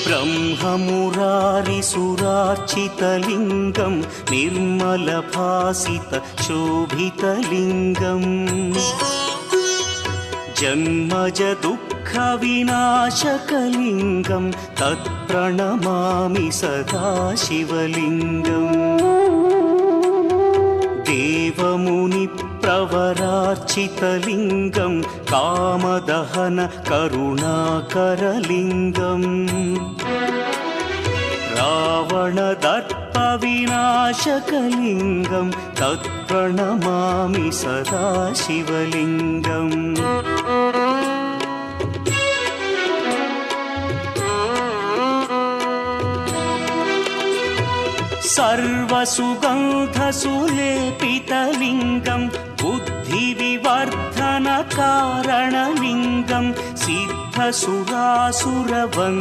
ब्रह्ममुरारिसुरार्चितलिङ्गं निर्मलभासितशोभितलिङ्गम् जन्मजदुःखविनाशकलिङ्गं तत्प्रणमामि सदा शिवलिङ्गम् देवमुनिप्रवरार्चितलिङ्गं कामदहन करुणाकरलिङ्गम् रावणदर्पविनाशकलिङ्गं तत्प्रणमामि सदा शिवलिङ्गम् सर्वसुगन्धसुलेपितलिङ्गं बुद्धिविवर्धनकारणलिङ्गं सिद्धसुरासुरवन्द्यलिङ्गम्